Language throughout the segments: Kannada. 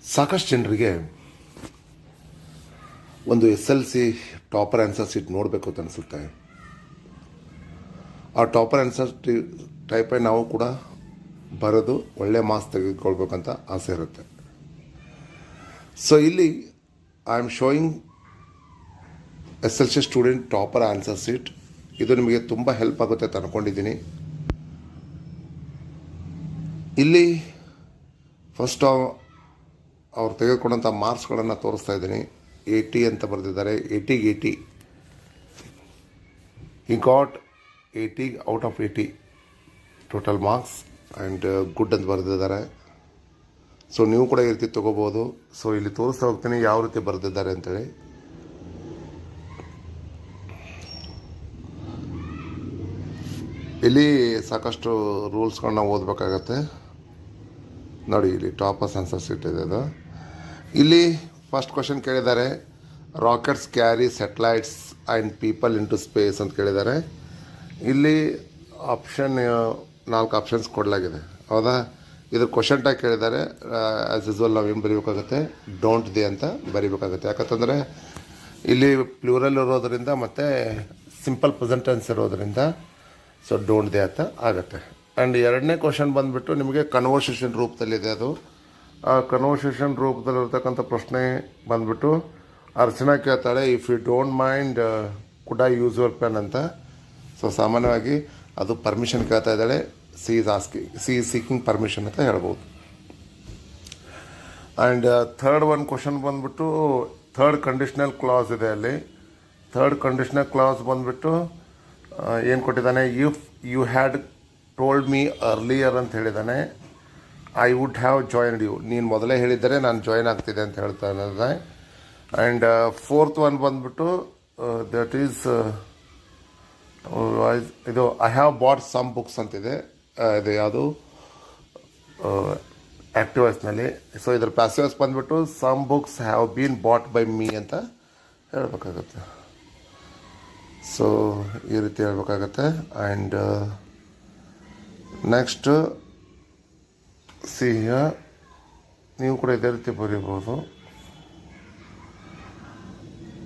ಸಾಕಷ್ಟು ಜನರಿಗೆ ಒಂದು SLC ಟಾಪರ್ ಆನ್ಸರ್ ಶೀಟ್ ನೋಡಬೇಕು ಅಂತ ಅನಿಸುತ್ತೆ. ಆ ಟಾಪರ್ ಆನ್ಸರ್ ಟೈಪೇ ನಾವು ಕೂಡ ಬರೆದು ಒಳ್ಳೆ ಮಾರ್ಕ್ಸ್ ತೆಗೆದುಕೊಳ್ಬೇಕಂತ ಆಸೆ ಇರುತ್ತೆ. ಸೊ ಇಲ್ಲಿ I am showing SLC student topper answer sheet. ಇದು ನಿಮಗೆ ತುಂಬ ಹೆಲ್ಪ್ ಆಗುತ್ತೆ ಅಂತ ಅಂದ್ಕೊಂಡಿದ್ದೀನಿ. ಇಲ್ಲಿ ಫಸ್ಟ್ ಅವ್ರು ತೆಗೆದುಕೊಂಡಂಥ ಮಾರ್ಕ್ಸ್ಗಳನ್ನು ತೋರಿಸ್ತಾ ಇದ್ದೀನಿ. 80 ಅಂತ ಬರೆದಿದ್ದಾರೆ. 80ಗೆ 80. He got 80 out of 80 total marks and good ಅಂತ ಬರೆದಿದ್ದಾರೆ. ಸೊ ನೀವು ಕೂಡ ಈ ರೀತಿ ತೊಗೋಬೋದು. ಸೊ ಇಲ್ಲಿ ತೋರಿಸ್ತಾ ಹೋಗ್ತೀನಿ ಯಾವ ರೀತಿ ಬರೆದಿದ್ದಾರೆ ಅಂತೇಳಿ. ಇಲ್ಲಿ ಸಾಕಷ್ಟು ರೂಲ್ಸ್ಗಳನ್ನ ಓದಬೇಕಾಗತ್ತೆ. ನೋಡಿ, ಇಲ್ಲಿ ಟಾಪರ್ಸ್ ಆನ್ಸರ್ ಶೀಟ್ ಇದೆ ಅದು. ಇಲ್ಲಿ ಫಸ್ಟ್ ಕ್ವಶನ್ ಕೇಳಿದ್ದಾರೆ, rockets carry satellites and people in to space ಅಂತ ಕೇಳಿದ್ದಾರೆ. ಇಲ್ಲಿ ಆಪ್ಷನ್ 4 ಆಪ್ಷನ್ಸ್ ಕೊಡಲಾಗಿದೆ, ಹೌದಾ? ಇದ್ರ ಕ್ವಶನ್ ಟ್ಯಾಗ್ ಕೇಳಿದ್ದಾರೆ. ಆ್ಯಸ್ ಯೂಸ್ವಲ್ ನಾವು ಏನು ಬರೀಬೇಕಾಗುತ್ತೆ, ಡೋಂಟ್ ದೇ ಅಂತ ಬರೀಬೇಕಾಗುತ್ತೆ. ಯಾಕಂತಂದರೆ ಇಲ್ಲಿ ಪ್ಲೂರಲ್ ಇರೋದರಿಂದ ಮತ್ತು ಸಿಂಪಲ್ ಪ್ರೆಸೆಂಟ್ ಟೆನ್ಸ್ ಇರೋದರಿಂದ ಸೊ ಡೋಂಟ್ ದೇ ಅಂತ ಆಗುತ್ತೆ. ಆ್ಯಂಡ್ ಎರಡನೇ ಕ್ವಶನ್ ಬಂದುಬಿಟ್ಟು ನಿಮಗೆ ಕನ್ವರ್ಸೇಷನ್ ರೂಪದಲ್ಲಿದೆ. ಅದು ಆ ಕನ್ವರ್ಸೇಷನ್ ರೂಪದಲ್ಲಿರ್ತಕ್ಕಂಥ ಪ್ರಶ್ನೆ ಬಂದುಬಿಟ್ಟು ಅರ್ಚನಾ ಕೇಳ್ತಾಳೆ, if you don't mind could I use your pen ಅಂತ. ಸೊ ಸಾಮಾನ್ಯವಾಗಿ ಅದು ಪರ್ಮಿಷನ್ ಕೇಳ್ತಾ ಇದ್ದಾಳೆ. ಸಿ ಈಸ್ ಸೀಕಿಂಗ್ ಪರ್ಮಿಷನ್ ಅಂತ ಹೇಳ್ಬೋದು. ಆ್ಯಂಡ್ ಥರ್ಡ್ ಒಂದು ಕ್ವಶನ್ ಬಂದುಬಿಟ್ಟು ಥರ್ಡ್ ಕಂಡೀಷ್ನಲ್ ಕ್ಲಾಸ್ ಇದೆ. ಅಲ್ಲಿ ಥರ್ಡ್ ಕಂಡೀಷ್ನಲ್ ಕ್ಲಾಸ್ ಬಂದುಬಿಟ್ಟು ಏನು ಕೊಟ್ಟಿದ್ದಾನೆ, if you had told me earlier ಅಂತ ಹೇಳಿದ್ದಾನೆ, I would have joined you. ನೀನು ಮೊದಲೇ ಹೇಳಿದರೆ ನಾನು ಜಾಯ್ನ್ ಆಗ್ತಿದ್ದೆ ಅಂತ ಹೇಳ್ತಾನೆ. ಆ್ಯಂಡ್ ಫೋರ್ತ್ ಒನ್ ಬಂದುಬಿಟ್ಟು ದಟ್ ಈಸ್ ಇದು I have bought some books ಅಂತಿದೆ. ಇದು ಯಾವುದು ಆ್ಯಕ್ಟಿವ್ ವಾಯ್ಸ್ನಲ್ಲಿ. ಸೊ ಇದ್ರ ಪ್ಯಾಸಿವ್ ವಾಯ್ಸ್ ಬಂದುಬಿಟ್ಟು some books have been bought by me ಅಂತ ಹೇಳಬೇಕಾಗತ್ತೆ. ಸೊ ಈ ರೀತಿ ಹೇಳ್ಬೇಕಾಗತ್ತೆ. ಆ್ಯಂಡ್ ನೆಕ್ಸ್ಟ್ ನೀವು ಕೂಡ ಇದೇ ರೀತಿ ಬರೀಬೋದು.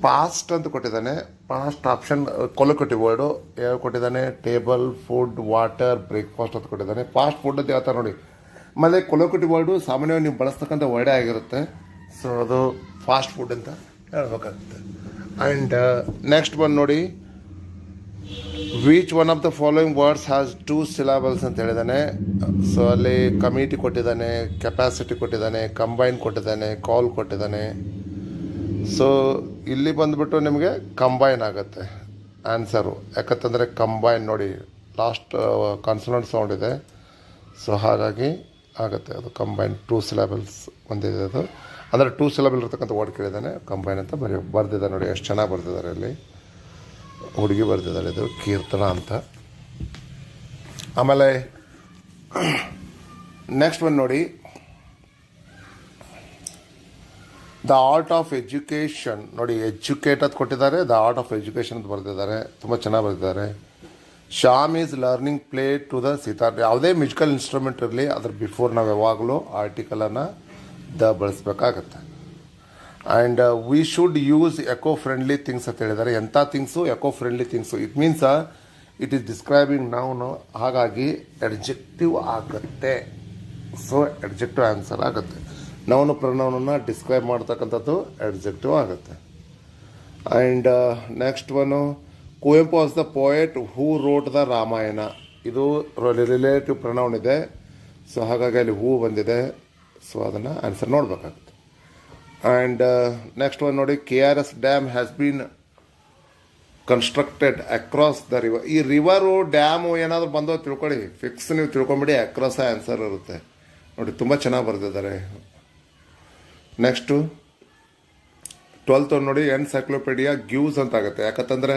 ಪಾಸ್ಟ್ ಅಂತ ಕೊಟ್ಟಿದ್ದಾನೆ. ಪಾಸ್ಟ್ ಆಪ್ಷನ್ ಕೊಲೊಕೇಟಿವ್ ವರ್ಡು ಯಾವ ಕೊಟ್ಟಿದ್ದಾನೆ, ಟೇಬಲ್, ಫುಡ್, ವಾಟರ್, ಬ್ರೇಕ್ಫಾಸ್ಟ್ ಅಂತ ಕೊಟ್ಟಿದ್ದಾನೆ. ಪಾಸ್ಟ್ ಫುಡ್ ಅಂತ ಯಾವ ಥರ ನೋಡಿ. ಆಮೇಲೆ ಕೊಲೊಕೇಟಿವ್ ವರ್ಡು ಸಾಮಾನ್ಯವಾಗಿ ನೀವು ಬಳಸ್ತಕ್ಕಂಥ ವರ್ಡೇ ಆಗಿರುತ್ತೆ. ಸೊ ಅದು ಫಾಸ್ಟ್ ಫುಡ್ ಅಂತ ಹೇಳ್ಬೇಕಾಗುತ್ತೆ. ಆ್ಯಂಡ್ ನೆಕ್ಸ್ಟ್ ಬಂದು ನೋಡಿ, which one of the following words has 2 syllables ಅಂತ ಹೇಳಿದ್ದಾನೆ. ಸೊ ಅಲ್ಲಿ ಕಮಿಟಿ ಕೊಟ್ಟಿದ್ದಾನೆ, ಕೆಪಾಸಿಟಿ ಕೊಟ್ಟಿದ್ದಾನೆ, ಕಂಬೈನ್ ಕೊಟ್ಟಿದ್ದಾನೆ, ಕಾಲ್ ಕೊಟ್ಟಿದ್ದಾನೆ. ಸೊ ಇಲ್ಲಿ ಬಂದುಬಿಟ್ಟು ನಿಮಗೆ ಕಂಬೈನ್ ಆಗುತ್ತೆ ಆನ್ಸರು. ಯಾಕಂತಂದರೆ ಕಂಬೈನ್ ನೋಡಿ, ಲಾಸ್ಟ್ ಕಾನ್ಸನೆಂಟ್ ಸೌಂಡ್ ಇದೆ. ಸೊ ಹಾಗಾಗಿ ಆಗುತ್ತೆ ಅದು ಕಂಬೈನ್. 2 syllables ಒಂದಿದೆ ಅದು. ಅಂದರೆ 2 syllable ಇರ್ತಕ್ಕಂಥ ವರ್ಡ್ ಕೇಳಿದ್ದಾನೆ, ಕಂಬೈನ್ ಅಂತ ಬರ್ದಿದ್ದಾರೆ. ನೋಡಿ ಎಷ್ಟು ಚೆನ್ನಾಗಿ ಬರ್ದಿದ್ದಾರೆ. ಇಲ್ಲಿ ಹುಡುಗಿ ಬರ್ದಿದ್ದಾರೆ, ಇದು ಕೀರ್ತನ ಅಂತ. ಆಮೇಲೆ ನೆಕ್ಸ್ಟ್ ಒಂದು ನೋಡಿ, ದ ಆರ್ಟ್ ಆಫ್ ಎಜುಕೇಷನ್ ನೋಡಿ, ಎಜುಕೇಟ್ ಅಂತ ಕೊಟ್ಟಿದ್ದಾರೆ, ದ ಆರ್ಟ್ ಆಫ್ ಎಜುಕೇಷನ್ ಅಂತ ಬರೆದಿದ್ದಾರೆ. ತುಂಬ ಚೆನ್ನಾಗಿ ಬರೆದಿದ್ದಾರೆ. Shyam is learning play to the sitar. ಯಾವುದೇ ಮ್ಯೂಸಿಕಲ್ ಇನ್ಸ್ಟ್ರೂಮೆಂಟ್ ಇರಲಿ, ಅದ್ರ ಬಿಫೋರ್ ನಾವು ಯಾವಾಗಲೂ ಆರ್ಟಿಕಲನ್ನು ಬಳಸಬೇಕಾಗತ್ತೆ. And we should use eco friendly things ಅಂತ ಹೇಳಿದ್ದಾರೆ. ಎಂಥ things, eco friendly things. It means it is describing noun, ಹಾಗಾಗಿ ಎಡ್ಜೆಕ್ಟಿವ್ ಆಗುತ್ತೆ. ಸೊ ಎಡ್ಜೆಕ್ಟಿವ್ ಆನ್ಸರ್ ಆಗುತ್ತೆ. ನೌನು ಪ್ರನೌನನ್ನು ಡಿಸ್ಕ್ರೈಬ್ ಮಾಡ್ತಕ್ಕಂಥದ್ದು ಎಡ್ಜೆಕ್ಟಿವ್ ಆಗುತ್ತೆ. And next one, Kuvempu was the poet who wrote the Ramayana. ಇದು ರಿಲೇಟಿವ್ ಪ್ರನೌನ್ ಇದೆ. ಸೊ ಹಾಗಾಗಿ ಅಲ್ಲಿ ಹೂ ಬಂದಿದೆ. ಸೊ ಅದನ್ನು ಆನ್ಸರ್ ನೋಡಬೇಕಾಗುತ್ತೆ. ಆ್ಯಂಡ್ ನೆಕ್ಸ್ಟ್ ಒನ್ ನೋಡಿ, KRS dam has been constructed across the river. ಈ ರಿವರು, ಡ್ಯಾಮು ಏನಾದರೂ ಬಂದೋ ತಿಳ್ಕೊಳ್ಳಿ, ಫಿಕ್ಸ್ ನೀವು ತಿಳ್ಕೊಂಬಿಡಿ, ಅಕ್ರಾಸ್ ಆನ್ಸರ್ ಇರುತ್ತೆ. ನೋಡಿ ತುಂಬ ಚೆನ್ನಾಗಿ ಬರೆದಿದ್ದಾರೆ. ನೆಕ್ಸ್ಟು 12th ನೋಡಿ, ಎನ್ಸೈಕ್ಲೋಪೀಡಿಯಾ ಗಿವ್ಸ್ ಅಂತ ಆಗುತ್ತೆ. ಯಾಕಂತಂದರೆ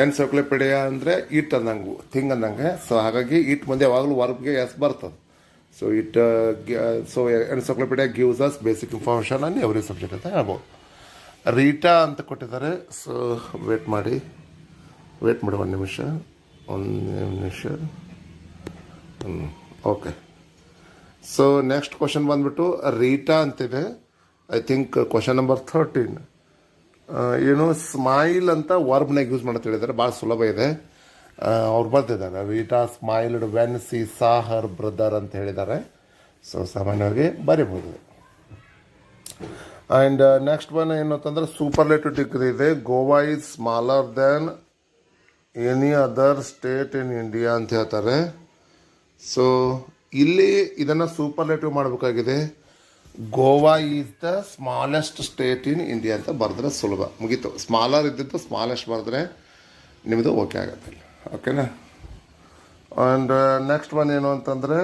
ಎನ್ಸೈಕ್ಲೋಪೀಡಿಯಾ ಅಂದರೆ ಇಟ್ ಅಂದಂಗೆ, ಥಿಂಗ್ ಅಂದಂಗೆ. ಸೊ ಹಾಗಾಗಿ ಇಟ್ ಮುಂದೆ ಯಾವಾಗಲೂ ವರ್ಬ್ಗೆ ಎಸ್ ಬರ್ತದೆ. So encyclopaedia gives as basic information on every subject ಅಂತ ಹೇಳ್ಬೋದು. ರೀಟಾ ಅಂತ ಕೊಟ್ಟಿದ್ದಾರೆ. ಸೊ ವೇಟ್ ಮಾಡಿ 1 ನಿಮಿಷ. ಓಕೆ. ಸೊ ನೆಕ್ಸ್ಟ್ ಕ್ವಶನ್ ಬಂದುಬಿಟ್ಟು ರೀಟಾ ಅಂತಿದೆ. ಐ ಥಿಂಕ್ ಕ್ವಶನ್ ನಂಬರ್ 13 ಏನು ಸ್ಮೈಲ್ ಅಂತ ವರ್ಬ್ನಾಗ ಯೂಸ್ ಮಾಡಕ್ಕೆ ಹೇಳಿದ್ದಾರೆ, ಭಾಳ ಸುಲಭ ಇದೆ. ಅವ್ರು ಬರ್ತಿದ್ದಾರೆ Rita smiled when C saw her brother ಅಂತ ಹೇಳಿದ್ದಾರೆ. ಸೊ ಸಾಮಾನ್ಯವಾಗಿ ಬರಿಬೋದು. ಆ್ಯಂಡ್ ನೆಕ್ಸ್ಟ್ ಒನ್ ಏನು ಅಂತಂದ್ರೆ ಸೂಪರ್ಲೇಟಿವ್ ಡಿಗ್ರಿ ಇದೆ. Goa is smaller than any other state in India ಅಂತ ಹೇಳ್ತಾರೆ. ಸೊ ಇಲ್ಲಿ ಇದನ್ನು ಸೂಪರ್ಲೇಟಿವ್ ಮಾಡಬೇಕಾಗಿದೆ. Goa is the smallest state in India ಅಂತ ಬರೆದ್ರೆ ಸುಲಭ, ಮುಗೀತು. ಸ್ಮಾಲರ್ ಇದ್ದಿದ್ದು ಸ್ಮಾಲೆಸ್ಟ್ ಬರೆದ್ರೆ ನಿಮ್ಮದು ಓಕೆ ಆಗುತ್ತೆ. ಓಕೆನಾ. ಆ್ಯಂಡ್ ನೆಕ್ಸ್ಟ್ ಒನ್ ಏನು ಅಂತಂದರೆ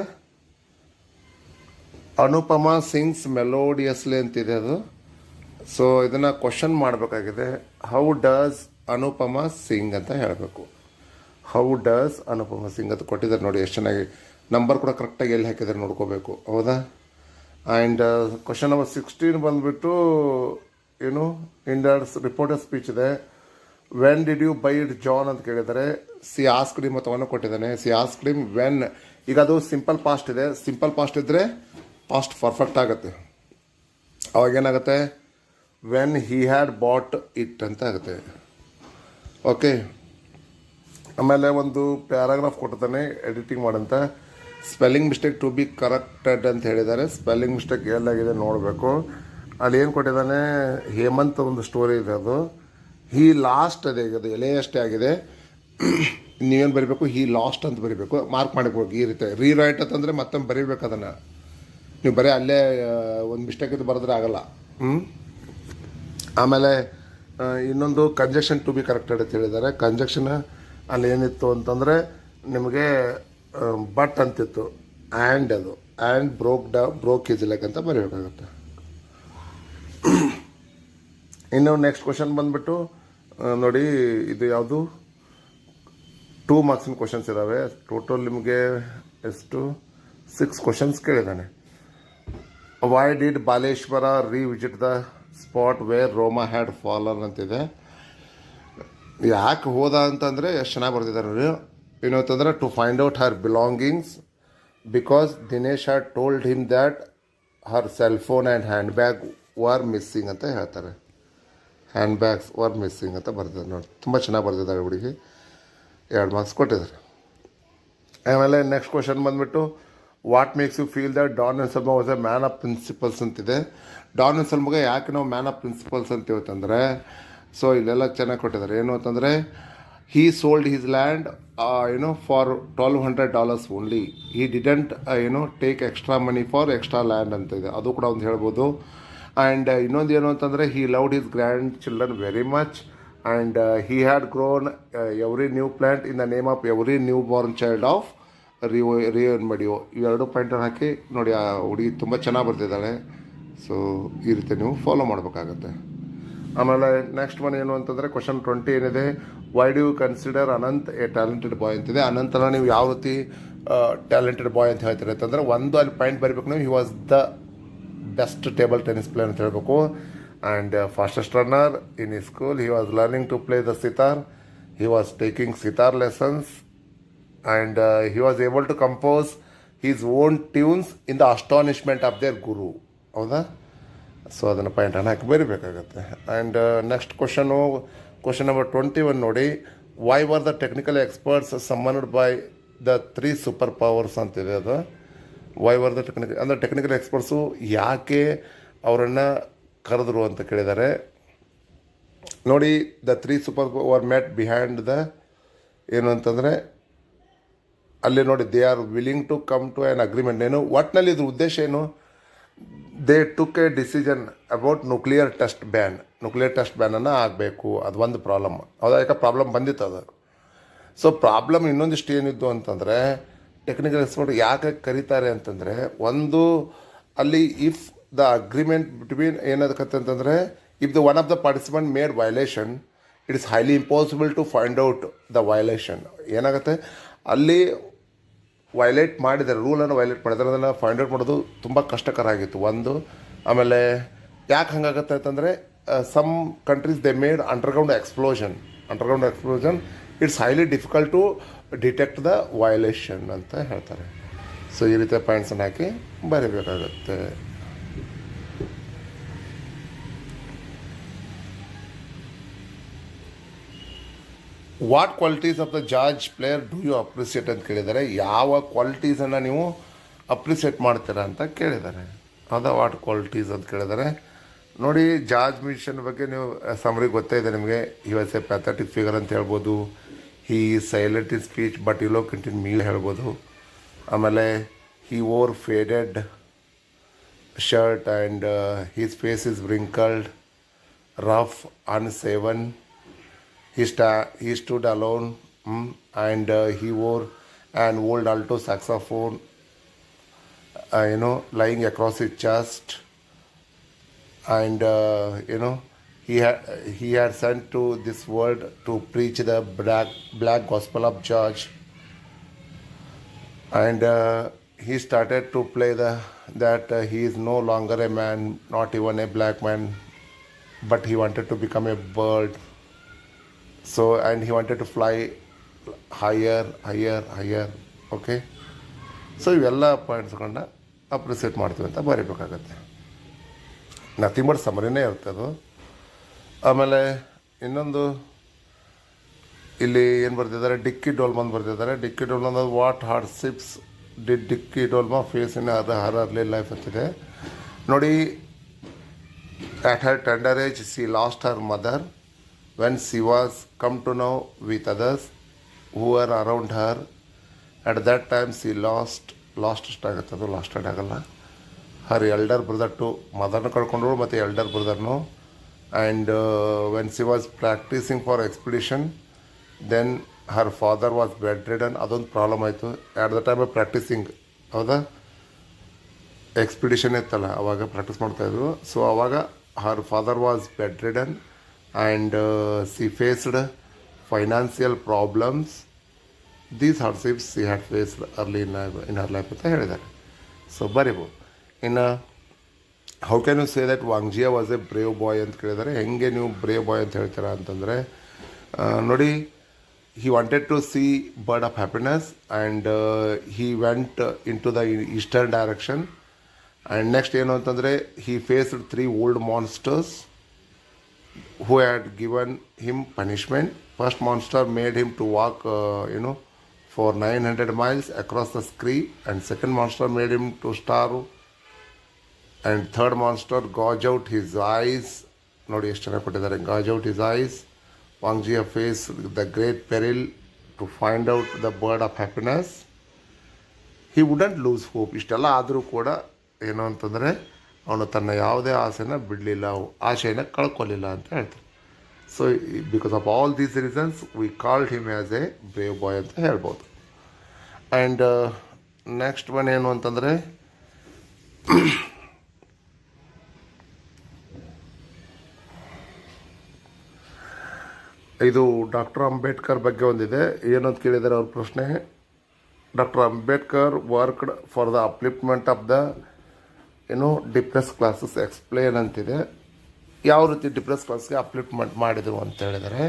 ಅನುಪಮ ಸಿಂಗ್ಸ್ ಮೆಲೋಡಿಯಸ್ಲಿ ಅಂತಿದೆ ಅದು. ಸೊ ಇದನ್ನು ಕ್ವಶನ್ ಮಾಡಬೇಕಾಗಿದೆ. ಹೌ ಡಸ್ ಅನುಪಮ ಸಿಂಗ್ ಅಂತ ಹೇಳಬೇಕು. ಹೌ ಡಸ್ ಅನುಪಮ ಸಿಂಗ್ ಅಂತ ಕೊಟ್ಟಿದ್ದಾರೆ ನೋಡಿ, ಎಷ್ಟು ಚೆನ್ನಾಗಿ ನಂಬರ್ ಕೂಡ ಕರೆಕ್ಟಾಗಿ ಎಲ್ಲಿ ಹಾಕಿದ್ದಾರೆ ನೋಡ್ಕೋಬೇಕು, ಹೌದಾ. ಆ್ಯಂಡ್ ಕ್ವಶನ್ ನಂಬರ್ 16 ಬಂದುಬಿಟ್ಟು ಏನು ಇಂಡರ್ಸ್ ರಿಪೋರ್ಟರ್ ಸ್ಪೀಚ್ ಇದೆ. When did you buy it John ಅಂತ ಕೇಳಿದ್ದಾರೆ. ಸಿ ಆಸ್ಕ್ಡ್ ಹಿಮ್ ಅಥವಾ ಕೊಟ್ಟಿದ್ದಾನೆ. She asked him when. ಈಗ ಅದು ಸಿಂಪಲ್ ಪಾಸ್ಟ್ ಇದೆ. ಸಿಂಪಲ್ ಪಾಸ್ಟ್ ಇದ್ದರೆ ಪಾಸ್ಟ್ ಪರ್ಫೆಕ್ಟ್ ಆಗುತ್ತೆ. ಅವಾಗೇನಾಗುತ್ತೆ, when he had bought it ಅಂತ ಆಗುತ್ತೆ. ಓಕೆ. ಆಮೇಲೆ ಒಂದು ಪ್ಯಾರಾಗ್ರಾಫ್ ಕೊಟ್ಟಿದ್ದಾನೆ ಎಡಿಟಿಂಗ್ ಮಾಡಂತ. Spelling mistake to be corrected ಅಂತ ಹೇಳಿದ್ದಾರೆ. ಸ್ಪೆಲ್ಲಿಂಗ್ ಮಿಸ್ಟೇಕ್ ಎಲ್ಲಾಗಿದೆ ನೋಡಬೇಕು. ಅಲ್ಲಿ ಏನು ಕೊಟ್ಟಿದ್ದಾನೆ, ಹೇಮಂತ್ ಒಂದು ಸ್ಟೋರಿ ಇದೆ, ಅದು ಹೀ ಲಾಸ್ಟ್ ಅದೇ ಅದು ಎಲೆ ಅಷ್ಟೇ ಆಗಿದೆ. ನೀವೇನು ಬರೀಬೇಕು, ಹೀ ಲಾಸ್ಟ್ ಅಂತ ಬರೀಬೇಕು. ಮಾರ್ಕ್ ಮಾಡಿಬೇಕು ಈ ರೀತಿ. ರೀರೈಟ್ ಅಂತಂದರೆ ಮತ್ತೊಮ್ಮೆ ಬರೀಬೇಕು ಅದನ್ನು. ನೀವು ಬರೀ ಅಲ್ಲೇ ಒಂದು ಮಿಸ್ಟೇಕ್ ಇದು ಬರೆದ್ರೆ ಆಗಲ್ಲ. ಆಮೇಲೆ ಇನ್ನೊಂದು ಕಂಜಕ್ಷನ್ ಟು ಬಿ ಕರೆಕ್ಟೆಡ್ ಅಂತ ಹೇಳಿದ್ದಾರೆ. ಕಂಜಕ್ಷನ್ ಅಲ್ಲಿ ಏನಿತ್ತು ಅಂತಂದರೆ ನಿಮಗೆ ಬಟ್ ಅಂತಿತ್ತು, ಆ್ಯಂಡ್ ಅದು ಆ್ಯಂಡ್ ಬ್ರೋಕ್ ಈಸ್ ಲೈಕ್ ಅಂತ ಬರೀಬೇಕಾಗುತ್ತೆ. ಇನ್ನು ನೆಕ್ಸ್ಟ್ ಕ್ವಶನ್ ಬಂದುಬಿಟ್ಟು ನೋಡಿ, ಇದು ಯಾವುದು 2 ಮಾರ್ಕ್ಸಿನ ಕ್ವಶನ್ಸ್ ಇದ್ದಾವೆ. ಟೋಟಲ್ ನಿಮಗೆ ಎಷ್ಟು 6 ಕ್ವಶನ್ಸ್ ಕೇಳಿದ್ದಾನೆ. Why did Baleshwar visit the spot where Roma had fallen ಅಂತಿದೆ. ಯಾಕೆ ಹೋದ ಅಂತಂದರೆ ಎಷ್ಟು ಚೆನ್ನಾಗಿ ಬರ್ತಿದ್ದಾರೆ ನೋಡಿ. ಏನು ಅಂತಂದರೆ to find out her belongings because Dinesh had told him that her cell phone and hand bag were missing ಅಂತ ಹೇಳ್ತಾರೆ. ಹ್ಯಾಂಡ್ ಬ್ಯಾಗ್ಸ್ ವರ್ ಮಿಸ್ಸಿಂಗ್ ಅಂತ ಬರ್ತಿದ್ದಾರೆ ನೋಡಿ. ತುಂಬ ಚೆನ್ನಾಗಿ ಬರ್ತಿದ್ದಾರೆ ಹುಡುಗಿ. 2 ಮಾರ್ಕ್ಸ್ ಕೊಟ್ಟಿದ್ದಾರೆ. ಆಮೇಲೆ ನೆಕ್ಸ್ಟ್ ಕ್ವಶನ್ ಬಂದುಬಿಟ್ಟು what makes you feel that Don and Salma was a man of principles ಅಂತಿದೆ. ಡಾನ್ ಆ್ಯಂಡ್ ಸಲ್ಮಾಗೆ ಯಾಕೆ ನಾವು ಮ್ಯಾನ್ ಆಫ್ ಪ್ರಿನ್ಸಿಪಲ್ಸ್ ಅಂತ ಹೇಳ್ತಂದರೆ, ಸೊ ಇಲ್ಲೆಲ್ಲ ಚೆನ್ನಾಗಿ ಕೊಟ್ಟಿದ್ದಾರೆ. ಏನು ಅಂತಂದರೆ he sold his land for $1,200 only. He didn't take extra money for extra land ಅಂತ ಇದೆ, ಅದು ಕೂಡ ಒಂದು ಹೇಳ್ಬೋದು. ಆ್ಯಂಡ್ ಇನ್ನೊಂದು ಏನು ಅಂತಂದರೆ he loved his grand children very much and he had grown every new plant in the name of every new born child of ರಿಯೋನ್ ಮಡಿಯೋ. ಇವೆರಡು ಪಾಯಿಂಟನ್ನು ಹಾಕಿ ನೋಡಿ, ಆ ಹುಡುಗಿ ತುಂಬ ಚೆನ್ನಾಗಿ ಬರ್ತಿದ್ದಾಳೆ. ಸೊ ಈ ರೀತಿ ನೀವು ಫಾಲೋ ಮಾಡಬೇಕಾಗತ್ತೆ. ಆಮೇಲೆ ನೆಕ್ಸ್ಟ್ ಒನ್ ಏನು ಅಂತಂದರೆ ಕ್ವಶನ್ 20 ಏನಿದೆ, why do you consider Anant a talented boy ಅಂತಿದೆ. ಅನಂತನ ನೀವು ಯಾವ ರೀತಿ ಟ್ಯಾಲೆಂಟೆಡ್ ಬಾಯ್ ಅಂತ ಹೇಳ್ತೀರಿ ಅಂತಂದರೆ, ಒಂದು ಅಲ್ಲಿ ಪಾಯಿಂಟ್ ಬರೀಬೇಕು ನೀವು, he was the best table tennis player ಅಂತ ಹೇಳಬೇಕು. ಆ್ಯಂಡ್ ಫಾಸ್ಟೆಸ್ಟ್ ರನ್ನರ್ ಇನ್ ಈ school. He was learning to play the sitar. He was taking sitar lessons and he was able to compose his own tunes in the astonishment of their guru. ಹೌದಾ. ಸೊ ಅದನ್ನು ಪಾಯಿಂಟನ್ನು ಹಾಕಿ ಬರೀಬೇಕಾಗತ್ತೆ. ಆ್ಯಂಡ್ ನೆಕ್ಸ್ಟ್ ಕ್ವಶನ್ ನಂಬರ್ 21 ನೋಡಿ, why were the technical experts summoned by the 3 super powers ಅಂತಿದೆ. ಅದು why were the technical experts ಯಾಕೆ ಅವರನ್ನು ಕರೆದ್ರು ಅಂತ ಕೇಳಿದ್ದಾರೆ ನೋಡಿ. The 3 super power met behind the ಏನು ಅಂತಂದರೆ ಅಲ್ಲಿ ನೋಡಿ, they are willing to come to an agreement. ಏನು ಒಟ್ಟಿನಲ್ಲಿ ಇದ್ರ ಉದ್ದೇಶ ಏನು, they took a decision about nuclear test ಬ್ಯಾನನ್ನು ಆಗಬೇಕು. ಅದು ಒಂದು ಪ್ರಾಬ್ಲಮ್. ಯಾಕೆ ಪ್ರಾಬ್ಲಮ್ ಬಂದಿತ್ತು ಅದು. ಸೊ ಪ್ರಾಬ್ಲಮ್ ಇನ್ನೊಂದಿಷ್ಟು ಏನಿದ್ದು ಅಂತಂದರೆ, ಟೆಕ್ನಿಕಲ್ ಎಕ್ಸ್ಪರ್ಟ್ ಯಾಕೆ ಕರೀತಾರೆ ಅಂತಂದರೆ, ಒಂದು ಅಲ್ಲಿ ಇಫ್ ದ ಅಗ್ರಿಮೆಂಟ್ ಬಿಟ್ವೀನ್ ಏನಾಗತ್ತೆ ಅಂತಂದರೆ, if the one of the participant made violation, it is highly impossible to find out the violation. ಏನಾಗುತ್ತೆ ಅಲ್ಲಿ ವೈಲೇಟ್ ಮಾಡಿದ್ದಾರೆ, ರೂಲನ್ನು ವೈಲೇಟ್ ಮಾಡಿದ್ದಾರೆ, ಅದನ್ನು ಫೈಂಡ್ ಔಟ್ ಮಾಡೋದು ತುಂಬ ಕಷ್ಟಕರ ಆಗಿತ್ತು ಒಂದು. ಆಮೇಲೆ ಯಾಕೆ ಹಂಗಾಗತ್ತೆ ಅಂತಂದರೆ, some countries they made underground explosion. It's highly difficult to detect the violation ಅಂತ ಹೇಳ್ತಾರೆ. ಸೊ ಈ ರೀತಿಯ ಪಾಯಿಂಟ್ಸನ್ನು ಹಾಕಿ ಬರೀಬೇಕಾಗತ್ತೆ. What qualities of the George player do you appreciate ಅಂತ ಕೇಳಿದ್ದಾರೆ. ಯಾವ ಕ್ವಾಲಿಟೀಸನ್ನು ನೀವು ಅಪ್ರಿಸಿಯೇಟ್ ಮಾಡ್ತೀರಾ ಅಂತ ಕೇಳಿದ್ದಾರೆ. ಹೌದಾ, ವಾಟ್ ಕ್ವಾಲಿಟೀಸ್ ಅಂತ ಕೇಳಿದ್ದಾರೆ. ನೋಡಿ, ಜಾರ್ಜ್ ಮಿಷನ್ ಬಗ್ಗೆ ನೀವು ಸಮರಿ ಗೊತ್ತೇ ಇದೆ ನಿಮಗೆ. He was a pathetic figure ಅಂತ ಹೇಳ್ಬೋದು. He silent in speech but eloquent in meal ಹೇಳ್ಬೋದು. ಆಮೇಲೆ he wore faded shirt and his face is wrinkled, rough, unshaven. He stood alone, and he wore an old alto saxophone, lying across his chest. And he had sent to this world to preach the black gospel of George. And he started to play that he is no longer a man, not even a black man, but he wanted to become a bird. So, and he wanted to fly higher. Okay, so ಇವೆಲ್ಲ ಪಾಯಿಂಟ್ಸ್ಗಳನ್ನ ಅಪ್ರಿಸಿಯೇಟ್ ಮಾಡ್ತೀವಿ ಅಂತ ಬರೀಬೇಕಾಗತ್ತೆ. ನಥಿಂಗ್ ಬಟ್ ಸಮರಿನೇ ಇರುತ್ತೆ ಅದು. ಆಮೇಲೆ ಇನ್ನೊಂದು ಇಲ್ಲಿ ಏನು ಬರ್ತಿದ್ದಾರೆ, ಡಿಕ್ಕಿ ಡೋಲ್ಮನ್ ಬರ್ತಿದ್ದಾರೆ. ಡಿಕ್ಕಿ ಡೋಲ್ಮನ್ what hardships did Dicky Dolma face in her early life ಅಂತಿದೆ. ನೋಡಿ, at her tender age she lost her mother when she was come to know with others who were around her. At that time she lost ಆಗಲ್ಲ, her elder brother too. ಮದರ್ನ ಕಳ್ಕೊಂಡ್ರು ಮತ್ತು ಎಲ್ಡರ್ ಬ್ರದರ್ನು. And when she was practicing for expedition, then her father was bedridden. ಅದೊಂದು ಪ್ರಾಬ್ಲಮ್ ಆಯಿತು at the time of practicing. ಹೌದಾ, ಎಕ್ಸ್ಪಿಡಿಷನ್ ಇತ್ತಲ್ಲ, ಅವಾಗ ಪ್ರಾಕ್ಟೀಸ್ ಮಾಡ್ತಾಯಿದ್ರು. ಸೊ ಅವಾಗ her father was bedridden and she faced financial problems. These hardships she had faced early in her life ಅಂತ ಹೇಳಿದ್ದಾರೆ. ಸೊ ಬರಿಬೋದು. ಇನ್ನು how can you say that Wangjia was a brave boy ಅಂತ ಕೇಳಿದ್ದಾರೆ. ಹೆಂಗೆ ನೀವು ಬ್ರೇವ್ ಬಾಯ್ ಅಂತ ಹೇಳ್ತೀರಾ ಅಂತಂದರೆ, ನೋಡಿ, he wanted to see bird of happiness and he went into the eastern direction. And next ಏನು ಅಂತಂದರೆ, he faced 3 old monsters who had given him punishment. First monster made him to walk for 900 miles across the scree, and second monster made him to starve, and third monster gouge out his eyes. ನೋಡಿ ಎಷ್ಟು ಚೆನ್ನಾಗಿ ಕೊಟ್ಟಿದ್ದಾರೆ, gouge out his eyes. ವಾಂಗ್ಜಿಯಾ faced the great peril to find out the bird of happiness. He wouldn't lose hope. ಇಷ್ಟೆಲ್ಲ ಆದರೂ ಕೂಡ ಏನು ಅಂತಂದರೆ, ಅವನು ತನ್ನ ಯಾವುದೇ ಆಸೆನ ಬಿಡಲಿಲ್ಲ, ಆಸೆಯನ್ನು ಕಳ್ಕೊಳ್ಳಿಲ್ಲ ಅಂತ ಹೇಳ್ತಾರೆ. So because of all these reasons we called him as A brave boy ಅಂತ ಹೇಳ್ಬೋದು. ಆ್ಯಂಡ್ ನೆಕ್ಸ್ಟ್ ಒನ್ ಏನು ಅಂತಂದರೆ, ಇದು ಡಾಕ್ಟರ್ ಅಂಬೇಡ್ಕರ್ ಬಗ್ಗೆ ಒಂದಿದೆ. ಏನಂತ ಕೇಳಿದ್ದಾರೆ ಅವ್ರ ಪ್ರಶ್ನೆ. Doctor Ambedkar worked for the upliftment of the depress classes explain ಅಂತಿದೆ. ಯಾವ ರೀತಿ ಡಿಪ್ರೆಸ್ ಕ್ಲಾಸ್ಗೆ ಅಪ್ಲಿಫ್ಟ್ಮೆಂಟ್ ಮಾಡಿದರು ಅಂತ ಹೇಳಿದರೆ,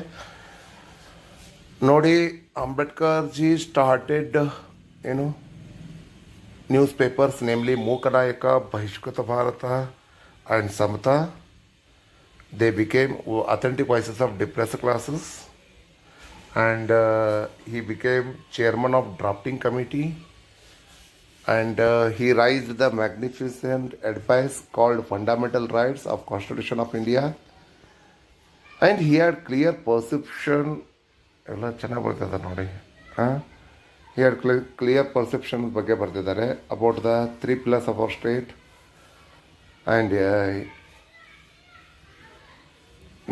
ನೋಡಿ, Ambedkar ji started newspapers, namely Mooknayak, Bahishkrit Bharat and Samata. They became authentic voices of depressed classes, and he became chairman of drafting committee, and he raised the magnificent edifice called Fundamental Rights of Constitution of India, and he had clear perception. ಎಲ್ಲ ಚೆನ್ನಾಗಿ ಬರ್ತಿದ್ದಾರೆ ನೋಡಿ. he had clear perception ಬಗ್ಗೆ ಬರ್ತಿದ್ದಾರೆ about the 3 pillars of our state, and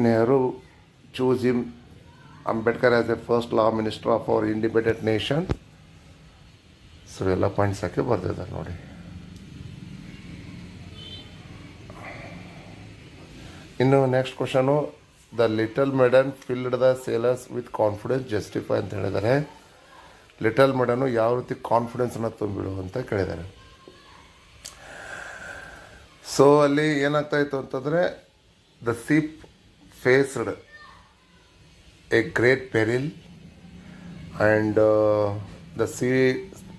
Nehru chose him, Ambedkar, as a first law minister of our independent nation. So ಎಲ್ಲ ಪಾಯಿಂಟ್ಸ್ ಹಾಕಿ ಬರ್ತಿದ್ದಾರೆ ನೋಡಿ. ಇನ್ನು next question, the little maiden filled the sailors with confidence justify ಅಂತ ಹೇಳಿದ್ದಾರೆ. ಲಿಟಲ್ ಮೇಡನು ಯಾವ ರೀತಿ ಕಾನ್ಫಿಡೆನ್ಸನ್ನು ತುಂಬಿಡು ಅಂತ ಕೇಳಿದ್ದಾರೆ. ಸೊ ಅಲ್ಲಿ ಏನಾಗ್ತಾಯಿತ್ತು ಅಂತಂದರೆ, the ship faced a great peril and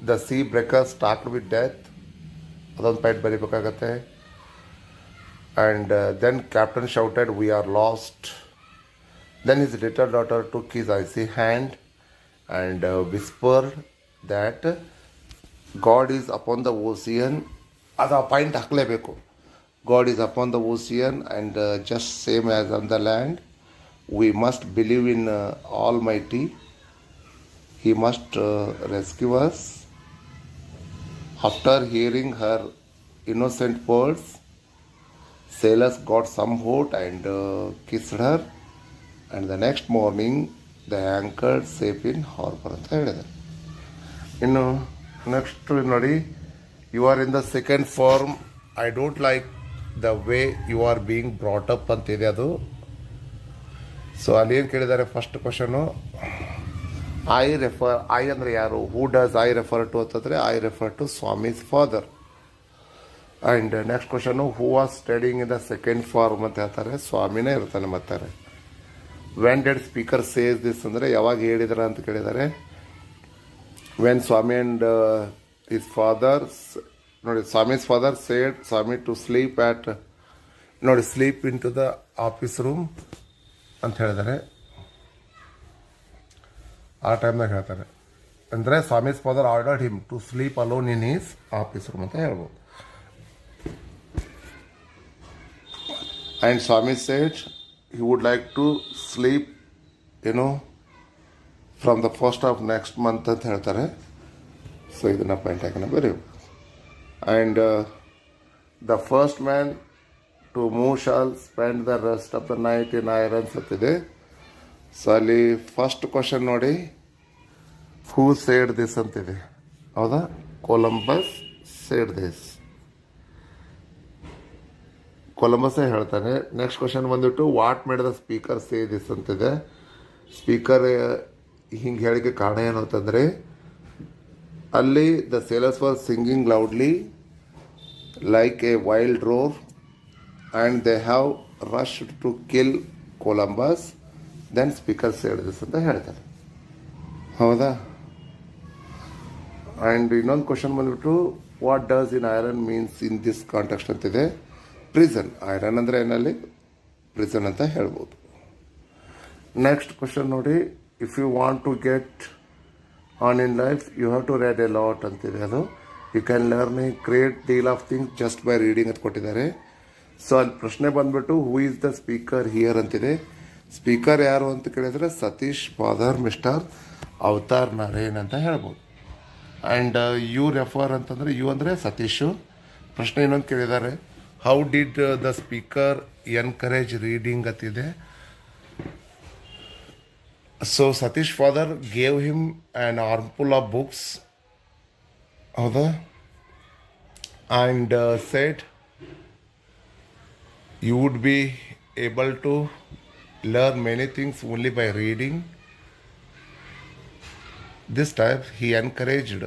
the sea breakers start with death. ಅದೊಂದು ಪಾಯಿಂಟ್ ಬರೀಬೇಕಾಗತ್ತೆ. And then captain shouted, we are lost. Then his little daughter took his icy hand and whispered that God is upon the ocean. ಅದು ಆ point ಹಾಕಲೇಬೇಕು. God is upon the ocean and just same as on the land. We must believe in Almighty. He must rescue us. After hearing her innocent words, sailors got some hope and kissed her. And the next morning, they anchored safe in harbor ಅಂತ ಹೇಳಿದ್ದಾರೆ. ಇನ್ನು ನೆಕ್ಸ್ಟ್ ನೋಡಿ, you are in the second form. I don't like the way you are being brought up ಅಂತಿದೆ ಅದು. ಸೊ ಅಲ್ಲಿ ಏನು ಕೇಳಿದ್ದಾರೆ, ಫಸ್ಟ್ ಕ್ವಶನು ಐ ಅಂದರೆ ಯಾರು, who does I refer to ಅಂತಂದರೆ I refer to Swami's father. And next question who was studying in the second form ಅಂತ ಹೇಳ್ತಾರೆ, ಸ್ವಾಮಿನೇ ಇರ್ತಾನೆ ಮಾಡ್ತಾರೆ. When did speaker says this ಅಂದರೆ ಯಾವಾಗ ಹೇಳಿದ್ರ ಅಂತ ಕೇಳಿದ್ದಾರೆ. When Swami and his father, ನೋಡಿ Swami's father said Swami to sleep at, ನೋಡಿ sleep in to the office room ಅಂತ ಹೇಳಿದ್ದಾರೆ. ಆ ಟೈಮ್ನಾಗ ಹೇಳ್ತಾರೆ ಅಂದರೆ Swami's father ordered him to sleep alone in his office room ಅಂತ ಹೇಳ್ಬೋದು. And Swami said he would like to sleep, from the 1st of next month ಅಂತ ಹೇಳ್ತಾರೆ. ಸೊ ಇದನ್ನು ಪಾಯಿಂಟ್ ಹಾಕೋಣ ಬರೀ. And the first man to move shall spend the rest of the night in irons ಅಂತಿದೆ. ಸೊ ಅಲ್ಲಿ ಫಸ್ಟ್ ಕ್ವಶನ್ ನೋಡಿ, ಹೂ ಸೇಡ್ ದಿಸ್ ಅಂತಿದೆ, ಹೌದಾ? ಕೊಲಂಬಸ್ ಸೇಡ್ ದಿಸ್, ಕೊಲಂಬಸ್ಸೇ ಹೇಳ್ತಾನೆ. ನೆಕ್ಸ್ಟ್ ಕ್ವಶನ್ ಬಂದುಬಿಟ್ಟು what made the speaker say this ಅಂತಿದೆ. ಸ್ಪೀಕರ್ ಹಿಂಗೆ ಹೇಳಿಕೆ ಕಾರಣ ಏನು ಅಂತಂದರೆ, ಅಲ್ಲಿ the sailors were singing loudly like a wild roar and they have rushed to kill Columbus, then speaker said this ಅಂತ ಹೇಳ್ತಾರೆ, ಹೌದಾ? ಆ್ಯಂಡ್ ಇನ್ನೊಂದು ಕ್ವಶನ್ ಬಂದುಬಿಟ್ಟು what does in iron means in this context ಅಂತಿದೆ. ಪ್ರಿಸನ್, ಐರನ್ ಅಂದರೆ ಏನಲ್ಲಿ ಪ್ರಿಸನ್ ಅಂತ ಹೇಳ್ಬೋದು. ನೆಕ್ಸ್ಟ್ ಕ್ವಶನ್ ನೋಡಿ, if you want to get on in life you have to read a lot ಅಂತಿದೆ. ಅದು you can learn a great deal of things just by reading ಅಂತ ಕೊಟ್ಟಿದ್ದಾರೆ. ಸೊ ಅಲ್ಲಿ ಪ್ರಶ್ನೆ ಬಂದುಬಿಟ್ಟು who is the speaker here ಅಂತಿದೆ. ಸ್ಪೀಕರ್ ಯಾರು ಅಂತ ಕೇಳಿದರೆ ಸತೀಶ್ ಫಾದರ್ ಮಿಸ್ಟರ್ ಅವತಾರ್ ನರೇನ್ ಅಂತ ಹೇಳ್ಬೋದು. ಆ್ಯಂಡ್ ಯು ರೆಫರ್ ಅಂತಂದರೆ ಯು ಅಂದರೆ ಸತೀಶು. ಪ್ರಶ್ನೆ ಇನ್ನೊಂದು ಕೇಳಿದ್ದಾರೆ, how did the speaker encourage reading ಅಂತಿದೆ. So Satish father gave him an ಆರ್ಮ್ಫುಲ್ of books, ಹೌದಾ? And said you would be able to learn many things only by reading. This type he encouraged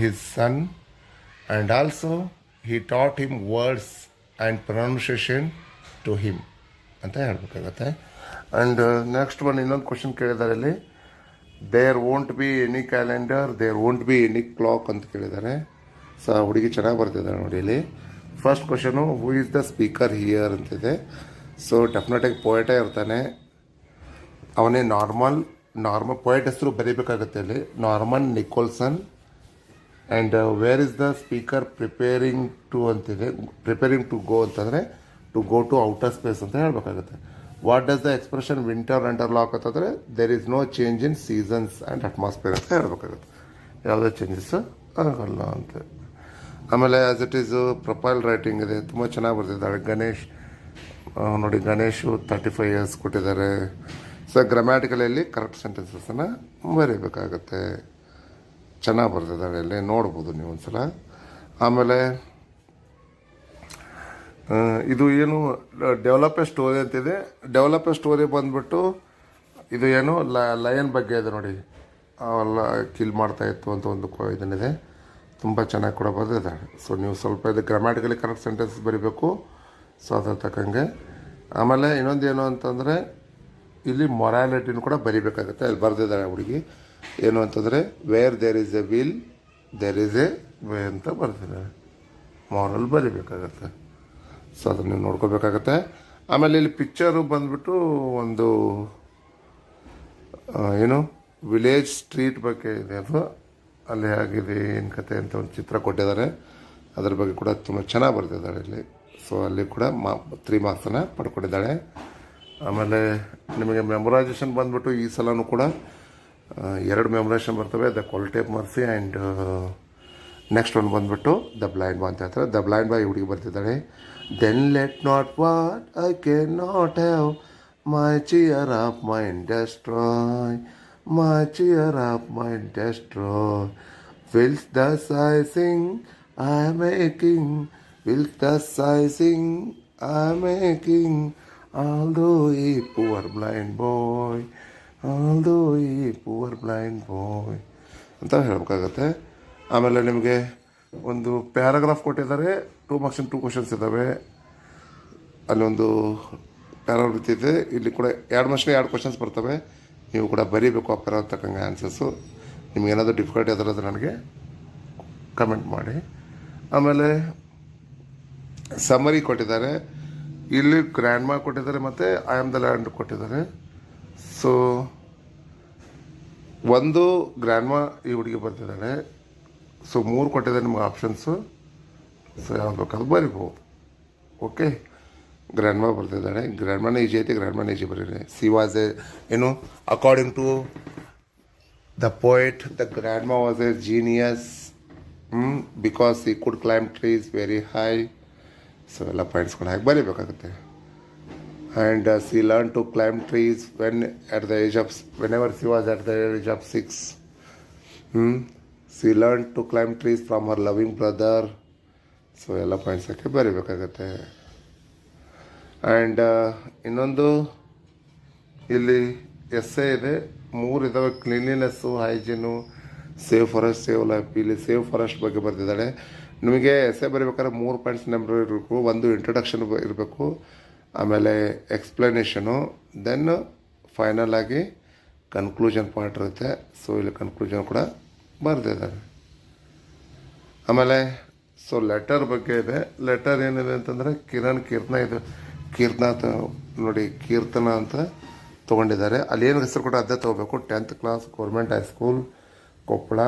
his son and also he taught him words and pronunciation to him ಅಂತ ಹೇಳ್ಬೇಕಾಗತ್ತೆ. ಆ್ಯಂಡ್ ನೆಕ್ಸ್ಟ್ ಒನ್ ಇನ್ನೊಂದು ಕ್ವಶನ್ ಕೇಳಿದ್ದಾರೆ ಇಲ್ಲಿ, there won't be any calendar, there won't be any clock ಅಂತ ಕೇಳಿದ್ದಾರೆ. ಸೊ ಹುಡುಗಿ ಚೆನ್ನಾಗಿ ಬರ್ತಿದ್ದಾರೆ ನೋಡಿ ಇಲ್ಲಿ. First question who is the speaker here ಅಂತಿದೆ. ಸೊ ಡೆಫಿನೆಟಾಗಿ ಪೋಯಟೇ ಇರ್ತಾನೆ, ಅವನೇ ನಾರ್ಮಲ್ ಪೋಯಟ್ ಹೆಸರು ಬರೀಬೇಕಾಗುತ್ತೆ ಇಲ್ಲಿ, Norman Nicholson. And where is the speaker preparing to ಅಂತಿದೆ. ಪ್ರಿಪೇರಿಂಗ್ ಟು ಗೋ ಅಂತಂದರೆ to go to outer space ಅಂತ ಹೇಳಬೇಕಾಗುತ್ತೆ. What does the expression winter under lock ಅಂತಂದರೆ there is no change in seasons and atmosphere ಅಂತ ಹೇಳಬೇಕಾಗುತ್ತೆ. ಯಾವುದೇ ಚೇಂಜಸ್ ಆಗಲ್ಲ ಅಂತ. ಆಮೇಲೆ as it is profile writing ಇದೆ, ತುಂಬ ಚೆನ್ನಾಗಿ ಬರ್ತಿದ್ದಾಳೆ. ಗಣೇಶ್ ನೋಡಿ, ಗಣೇಶು 35 years ಕೊಟ್ಟಿದ್ದಾರೆ. ಸೊ ಗ್ರಾಮ್ಯಾಟಿಕಲಲ್ಲಿ ಕರೆಕ್ಟ್ ಸೆಂಟೆನ್ಸಸ್ಸನ್ನು ಬರೀಬೇಕಾಗತ್ತೆ. ಚೆನ್ನಾಗಿ ಬರ್ತಿದ್ದಾಳೆ ಇಲ್ಲಿ, ನೋಡ್ಬೋದು ನೀವು ಒಂದ್ಸಲ. ಆಮೇಲೆ ಇದು ಏನು ಡೆವಲಪ್ ಎ ಸ್ಟೋರಿ ಅಂತಿದೆ. ಡೆವಲಪ್ ಎ ಸ್ಟೋರಿ ಬಂದುಬಿಟ್ಟು ಇದು ಏನು ಲಯನ್ ಬಗ್ಗೆ ಇದೆ ನೋಡಿ, ಅವೆಲ್ಲ ಕಿಲ್ ಮಾಡ್ತಾಯಿತ್ತು ಅಂತ ಒಂದು ಇದನ್ನಿದೆ, ತುಂಬ ಚೆನ್ನಾಗಿ ಕೂಡ ಬರೆದಿದ್ದಾಳೆ. ಸೊ ನೀವು ಸ್ವಲ್ಪ ಇದು ಗ್ರಾಮ್ಯಾಟಿಕಲಿ ಕರೆಕ್ಟ್ ಸೆಂಟೆನ್ಸ್ ಬರೀಬೇಕು. ಸೊ ಅದ್ರ ತಕ್ಕಂಗೆ. ಆಮೇಲೆ ಇನ್ನೊಂದು ಏನು ಅಂತಂದರೆ ಇಲ್ಲಿ ಮೊರಾಲಿಟಿನೂ ಕೂಡ ಬರೀಬೇಕಾಗುತ್ತೆ. ಅಲ್ಲಿ ಬರೆದಿದ್ದಾಳೆ ಹುಡುಗಿ, ಏನು ಅಂತಂದರೆ where there is a will there is a way ಅಂತ ಬರ್ತಿದ್ದಾರೆ. ಮಾರಲ್ ಬರೀಬೇಕಾಗತ್ತೆ. ಸೊ ಅದನ್ನು ನೀವು ನೋಡ್ಕೋಬೇಕಾಗತ್ತೆ. ಆಮೇಲೆ ಇಲ್ಲಿ ಪಿಕ್ಚರು ಬಂದ್ಬಿಟ್ಟು ಒಂದು ಏನು ವಿಲೇಜ್ ಸ್ಟ್ರೀಟ್ ಬಗ್ಗೆ ಇದೆ, ಅದು ಅಲ್ಲಿ ಆಗಿದೆ ಏನು ಕತೆ ಅಂತ ಒಂದು ಚಿತ್ರ ಕೊಟ್ಟಿದ್ದಾರೆ. ಅದ್ರ ಬಗ್ಗೆ ಕೂಡ ತುಂಬ ಚೆನ್ನಾಗಿ ಬರ್ತಿದ್ದಾಳೆ ಇಲ್ಲಿ. ಸೊ ಅಲ್ಲಿ ಕೂಡ 3 ಮಾರ್ಕ್ಸನ್ನು ಪಡ್ಕೊಂಡಿದ್ದಾಳೆ. ಆಮೇಲೆ ನಿಮಗೆ ಮೆಮೊರೈಸೇಷನ್ ಬಂದ್ಬಿಟ್ಟು ಈ ಸಲನೂ ಕೂಡ 2 ಮೆಮೊರೈಸೇಷನ್ ಬರ್ತವೆ, the quality of mercy and next ಒಂದು ಬಂದ್ಬಿಟ್ಟು ದ ಬ್ಲೈಂಡ್ ಬಾಯ್ ಅಂತ ಹೇಳ್ತಾರೆ. ದ ಬ್ಲೈಂಡ್ ಬಾಯ್ ಹುಡುಗಿ ಬರ್ತಿದ್ದಾಳೆ. Then let not what I cannot have my cheer of mind destroy, my cheer of mind destroy, whilst the I sing I making, whilst the I sing I making, although he poor blind boy, although he poor blind boy ಅಂತ ಹೇಳಬೇಕಾಗತ್ತೆ. ಆಮೇಲೆ ನಿಮಗೆ ಒಂದು ಪ್ಯಾರಾಗ್ರಾಫ್ ಕೊಟ್ಟಿದ್ದಾರೆ, 2 ಮಾರ್ಕ್ಸ್ 2 ಕ್ವಶನ್ಸ್ ಇದ್ದಾವೆ. ಅಲ್ಲೊಂದು ಪ್ಯಾರಾಗ್ರಾಫ್ ಇದೆ, ಇಲ್ಲಿ ಕೂಡ 2 ಮಾರ್ಕ್ಸ್ 2 ಕ್ವಶನ್ಸ್ ಬರ್ತವೆ. ನೀವು ಕೂಡ ಬರೀಬೇಕು ಆ ಪ್ಯಾರಾಗ್ರಾಫ್ ತಕ್ಕಂಗೆ ಆನ್ಸರ್ಸು. ನಿಮಗೇನಾದರೂ ಡಿಫಿಕಲ್ಟಿ ಅದರದ್ದು ನನಗೆ ಕಮೆಂಟ್ ಮಾಡಿ. ಆಮೇಲೆ ಸಮರಿ ಕೊಟ್ಟಿದ್ದಾರೆ, ಇಲ್ಲಿ ಗ್ರ್ಯಾಂಡ್ ಮಾ ಕೊಟ್ಟಿದ್ದಾರೆ ಮತ್ತು ಐ ಆಮ್ ದ ಲ್ಯಾಂಡ್ ಕೊಟ್ಟಿದ್ದಾರೆ. ಸೊ ಒಂದು ಗ್ರ್ಯಾಂಡ್ ಮಾ ಈ ಹುಡುಗಿ ಬರ್ತಿದ್ದಾಳೆ. ಸೊ 3 ಕೊಟ್ಟಿದ್ದಾರೆ ನಿಮ್ಗೆ ಆಪ್ಷನ್ಸು. ಸೊ ಯಾವ್ದು ಬೇಕಾದ್ರೂ ಬರಿಬೋದು. ಓಕೆ, ಗ್ರ್ಯಾಂಡ್ ಮಾ ಬರ್ತಿದ್ದಾಳೆ. ಗ್ರ್ಯಾಂಡ್ ಮಾನ ಈಜಿ ಐತಿ, ಗ್ರ್ಯಾಂಡ್ ಮಾನ ಈಜಿ ಬರೀರಿ. ಸಿ ವಾಸ್ ಎ ಏನು according to the poet, the grandma was a genius because he could climb trees very high. So ಎಲ್ಲ ಪಾಯಿಂಟ್ಸ್ಗಳು ಹಾಕಿ ಬರೀಬೇಕಾಗುತ್ತೆ. And she learn to climb trees whenever she was at the age of 6. She learned to climb trees from her loving brother. So ಎಲ್ಲ ಪಾಯಿಂಟ್ಸ್ ಹಾಕಿ ಬರೀಬೇಕಾಗತ್ತೆ. ಆ್ಯಂಡ್ ಇನ್ನೊಂದು ಇಲ್ಲಿ ಎಸ್ಸೆ ಇದೆ, 3 ಇದ್ದಾವೆ. Cleanliness, hygiene, save forest, save life. ಇಲ್ಲಿ ಸೇವ್ ಫಾರೆಸ್ಟ್ ಬಗ್ಗೆ ಬರ್ತಿದ್ದಾಳೆ. ನಿಮಗೆ ಎಸ್ಸೆ ಬರೀಬೇಕಾದ್ರೆ 3 ಪಾಯಿಂಟ್ಸ್ ನಂಬರ್ ಇರಬೇಕು. ಒಂದು ಇಂಟ್ರೊಡಕ್ಷನ್ ಇರಬೇಕು, ಆಮೇಲೆ ಎಕ್ಸ್ಪ್ಲನೇಷನು, ದೆನ್ ಫೈನಲ್ ಆಗಿ ಕನ್ಕ್ಲೂಷನ್ ಪಾಯಿಂಟ್ ಇರುತ್ತೆ. ಸೊ ಇಲ್ಲಿ ಕನ್ಕ್ಲೂಷನ್ ಕೂಡ ಬರೆದಿದ್ದಾರೆ. ಆಮೇಲೆ ಸೊ ಲೆಟರ್ ಬಗ್ಗೆ ಇದೆ. ಲೆಟರ್ ಏನಿದೆ ಅಂತಂದರೆ ಕೀರ್ತನ ಇದು ಕೀರ್ತನ ಅಂತ ನೋಡಿ, ಕೀರ್ತನ ಅಂತ ತೊಗೊಂಡಿದ್ದಾರೆ. ಅಲ್ಲಿ ಏನು ಹೆಸರು ಕೂಡ ಅದೇ ತೊಗೋಬೇಕು. 10th class government high school Koppal,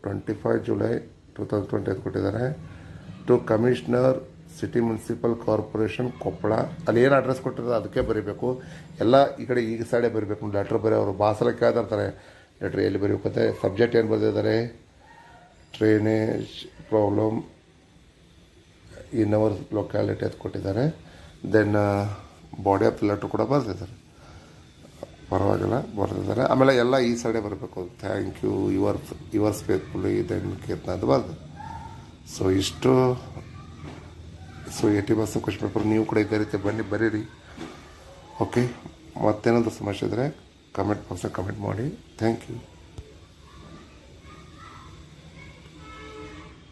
25 July 2020 ಕೊಟ್ಟಿದ್ದಾರೆ. To commissioner city municipal corporation Koppal. ಅಲ್ಲಿ ಏನು ಅಡ್ರೆಸ್ ಕೊಟ್ಟಿರೋದು ಅದಕ್ಕೆ ಬರೀಬೇಕು. ಎಲ್ಲ ಈ ಕಡೆ ಈಗ ಸೈಡೇ ಬರೀಬೇಕು. ಲೆಟ್ರ್ ಬರೀ ಅವರು ಭಾಷೆಲ್ಲ ಕೇಳ್ತಿರ್ತಾರೆ, ಲೆಟ್ರ್ ಎಲ್ಲಿ ಬರೀಬೇಕಂತೆ. ಸಬ್ಜೆಕ್ಟ್ ಏನು ಬರೆದಿದ್ದಾರೆ, drainage problem in our locality ಅದು ಕೊಟ್ಟಿದ್ದಾರೆ. ದೆನ್ ಬಾಡಿ ಆಫ್ ಲೆಟ್ರ್ ಕೂಡ ಬರೆದಿದ್ದಾರೆ, ಪರವಾಗಿಲ್ಲ ಬರೆದಿದ್ದಾರೆ. ಆಮೇಲೆ ಎಲ್ಲ ಈ ಸೈಡೇ ಬರಬೇಕು. Thank you, yours faithfully, then Keerthana ಅಂತ ಬರೆದು. ಸೊ ಇಷ್ಟು. ಸೊ 80% ಕ್ವಶನ್ ಪೇಪರ್ ನೀವು ಕೂಡ ಇದೇ ರೀತಿ ಬನ್ನಿ ಬರೀರಿ. ಓಕೆ, ಮತ್ತೇನಾದರೂ ಸಮಸ್ಯೆ ಇದ್ದರೆ ಕಮೆಂಟ್ ಬಾಕ್ಸಲ್ಲಿ ಕಮೆಂಟ್ ಮಾಡಿ. Thank you.